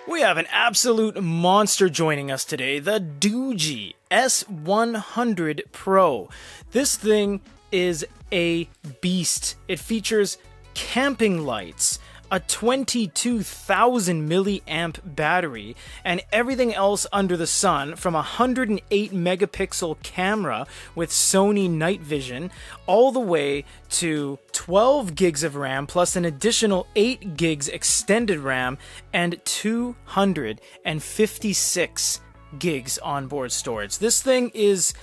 We have an absolute monster joining us today, the Doogee S100 Pro. This thing is a beast. It features camping lights, a 22,000 milliamp battery, and everything else under the sun, from a 108 megapixel camera with Sony night vision all the way to 12 gigs of RAM plus an additional 8 gigs extended RAM and 256 gigs onboard storage. This thing is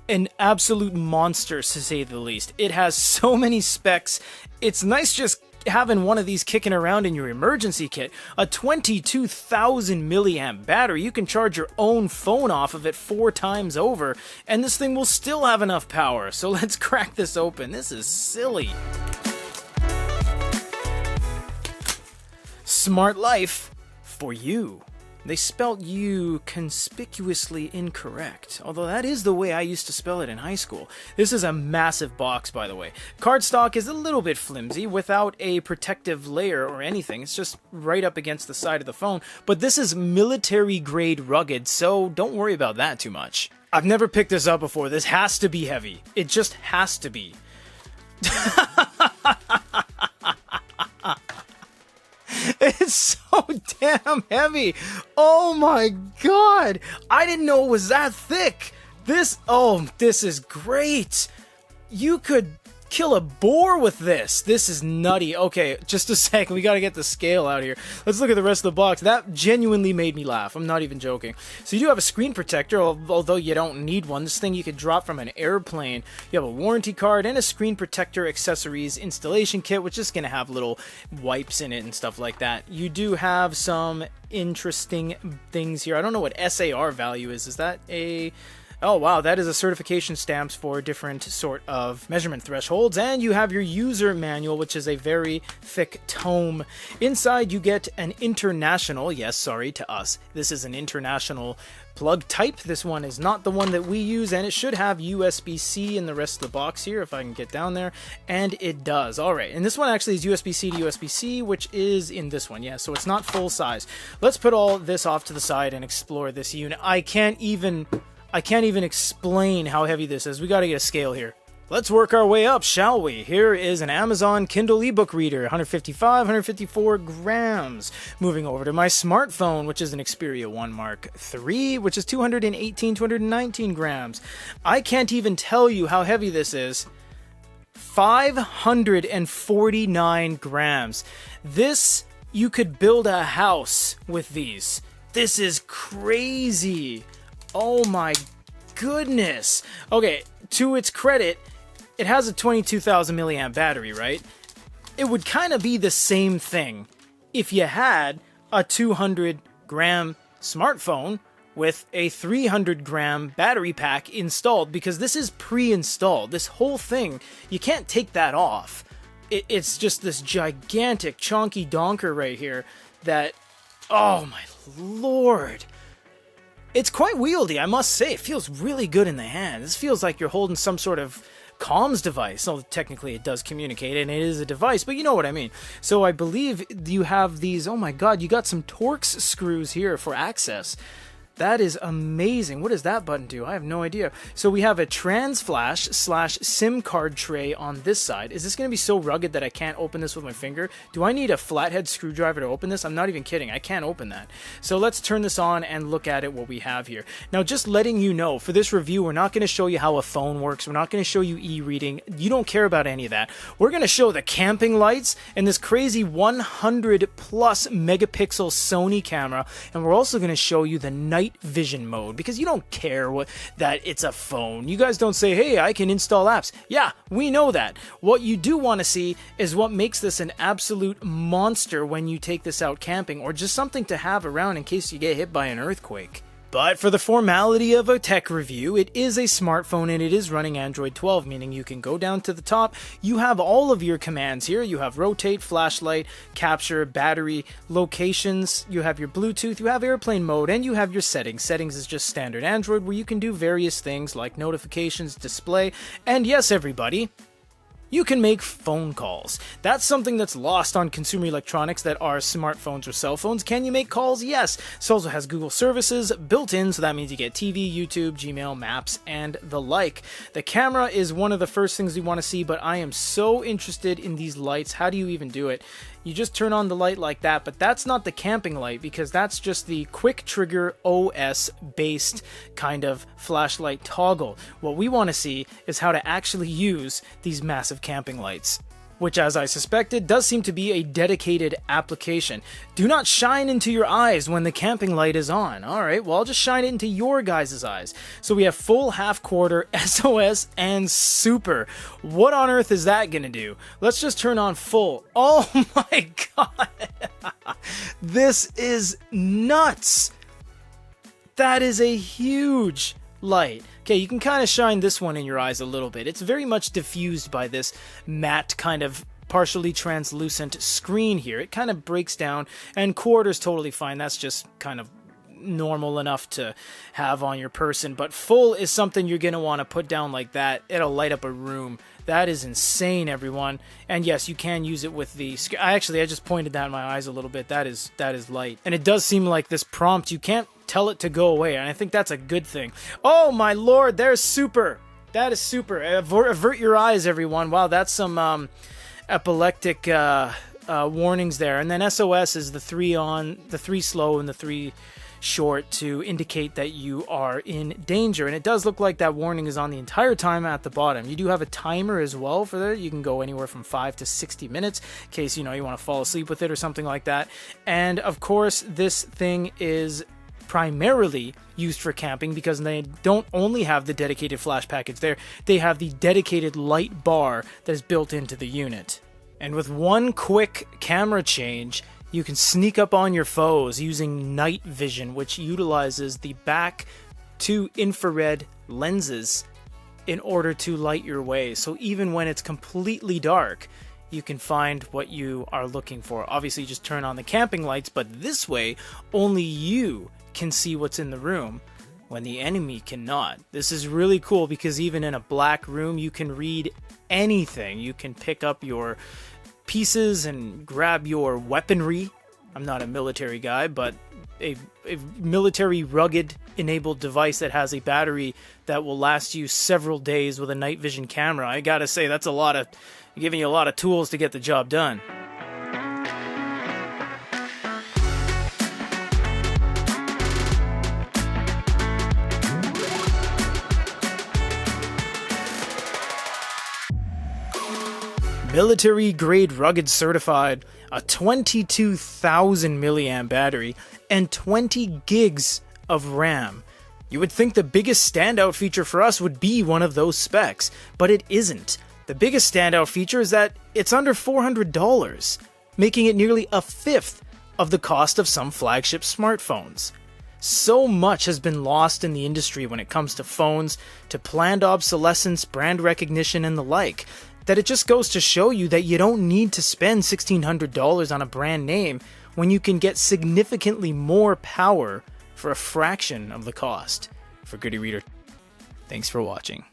an absolute monster, to say the least. It has so many specs. It's nice just having one of these kicking around in your emergency kit. A 22,000 milliamp battery. You can charge your own phone off of it 4 times over, and this thing will still have enough power. So let's crack this open. This is silly. Smart life for you. They spelt you conspicuously incorrect, although that is the way I used to spell it in high school. This is a massive box, by the way. Cardstock is a little bit flimsy without a protective layer or anything. It's just right up against the side of the phone, but this is military grade rugged, so don't worry about that too much. I've never picked this up before. This has to be heavy. It just has to be. It's so damn heavy. Oh my god. I didn't know it was that thick. This is great. You could kill a boar with this. This is nutty. Okay, just a sec. We got to get the scale out here. Let's look at the rest of the box. That genuinely made me laugh. I'm not even joking. So you do have a screen protector, although you don't need one. This thing you could drop from an airplane. You have a warranty card and a screen protector accessories installation kit, which is going to have little wipes in it and stuff like that. You do have some interesting things here. I don't know what SAR value is. Is that a... Oh wow, that is a certification stamps for different sort of measurement thresholds, and you have your user manual, which is a very thick tome. Inside you get an international, yes, sorry to us, this is an international plug type. This one is not the one that we use, and it should have USB-C in the rest of the box here, if I can get down there, and it does. Alright, and this one actually is USB-C to USB-C, which is in this one, yeah, so it's not full size. Let's put all this off to the side and explore this unit. I can't even explain how heavy this is. We gotta get a scale here. Let's work our way up, shall we? Here is an Amazon Kindle ebook reader, 155, 154 grams. Moving over to my smartphone, which is an Xperia 1 Mark III, which is 218, 219 grams. I can't even tell you how heavy this is. 549 grams. This, you could build a house with these. This is crazy. Oh my goodness. Okay, to its credit, it has a 22,000 milliamp battery, right? It would kind of be the same thing if you had a 200 gram smartphone with a 300 gram battery pack installed, because this is pre-installed. This whole thing, you can't take that off. It's just this gigantic chonky donker right here that, oh my lord. It's quite wieldy, I must say. It feels really good in the hand. This feels like you're holding some sort of comms device. So technically it does communicate, and it is a device, but you know what I mean. So I believe you have these, oh my god, you got some Torx screws here for access. That is amazing. What does that button do? I have no idea. So we have a trans flash / SIM card tray on this side. Is this going to be so rugged that I can't open this with my finger? Do I need a flathead screwdriver to open this? I'm not even kidding. I can't open that. So let's turn this on and look at it, what we have here. Now, just letting you know, for this review, we're not going to show you how a phone works. We're not going to show you e-reading. You don't care about any of that. We're going to show the camping lights and this crazy 100 plus megapixel Sony camera. And we're also going to show you the night vision mode, because you don't care that it's a phone. You guys don't say, hey, I can install apps. Yeah, we know that. What you do want to see is what makes this an absolute monster when you take this out camping, or just something to have around in case you get hit by an earthquake. But for the formality of a tech review, it is a smartphone and it is running Android 12, meaning you can go down to the top. You have all of your commands here. You have rotate, flashlight, capture, battery, locations. You have your Bluetooth, you have airplane mode, and you have your settings. Settings is just standard Android, where you can do various things like notifications, display, and yes, everybody, You can make phone calls. That's something that's lost on consumer electronics that are smartphones or cell phones. Can you make calls? Yes. This also has Google services built in, so that means you get TV, YouTube, Gmail, Maps, and the like. The camera is one of the first things you want to see, but I am so interested in these lights. How do you even do it? You just turn on the light like that, but that's not the camping light because that's just the quick trigger OS based kind of flashlight toggle. What we want to see is how to actually use these massive camping lights, which, as I suspected, does seem to be a dedicated application. Do not shine into your eyes when the camping light is on. Alright, well, I'll just shine it into your guys' eyes. So we have full, half quarter, SOS, and super. What on earth is that gonna do? Let's just turn on full. Oh my god! This is nuts! That is a huge light. Okay, you can kind of shine this one in your eyes a little bit. It's very much diffused by this matte kind of partially translucent screen here. It kind of breaks down, and quarter's totally fine. That's just kind of normal enough to have on your person, but full is something you're going to want to put down like that. It'll light up a room. That is insane, everyone. And yes, you can use it with the... I just pointed that in my eyes a little bit. That is light. And it does seem like this prompt, you can't tell it to go away, and I think that's a good thing. Oh my lord, there's super. That is super. Avert your eyes, everyone. Wow, that's some epileptic warnings there. And then SOS is the 3 on, the 3 slow, and the 3 short to indicate that you are in danger. And it does look like that warning is on the entire time at the bottom. You do have a timer as well for that. You can go anywhere from 5 to 60 minutes in case you want to fall asleep with it or something like that. And of course, this thing is primarily used for camping because they don't only have the dedicated flash package there, they have the dedicated light bar that is built into the unit. And with one quick camera change, you can sneak up on your foes using night vision, which utilizes the back 2 infrared lenses in order to light your way. So even when it's completely dark, you can find what you are looking for. Obviously, just turn on the camping lights, but this way, only you can see what's in the room when the enemy cannot. This is really cool because even in a black room, you can read anything. You can pick up your pieces and grab your weaponry. I'm not a military guy, but a military rugged enabled device that has a battery that will last you several days with a night vision camera. I gotta say, that's giving you a lot of tools to get the job done. Military grade rugged certified, a 22,000 milliamp battery, and 20 gigs of RAM. You would think the biggest standout feature for us would be one of those specs, but it isn't. The biggest standout feature is that it's under $400, making it nearly a fifth of the cost of some flagship smartphones. So much has been lost in the industry when it comes to phones, to planned obsolescence, brand recognition, and the like, that it just goes to show you that you don't need to spend $1,600 on a brand name when you can get significantly more power for a fraction of the cost. For Goody Reader, thanks for watching.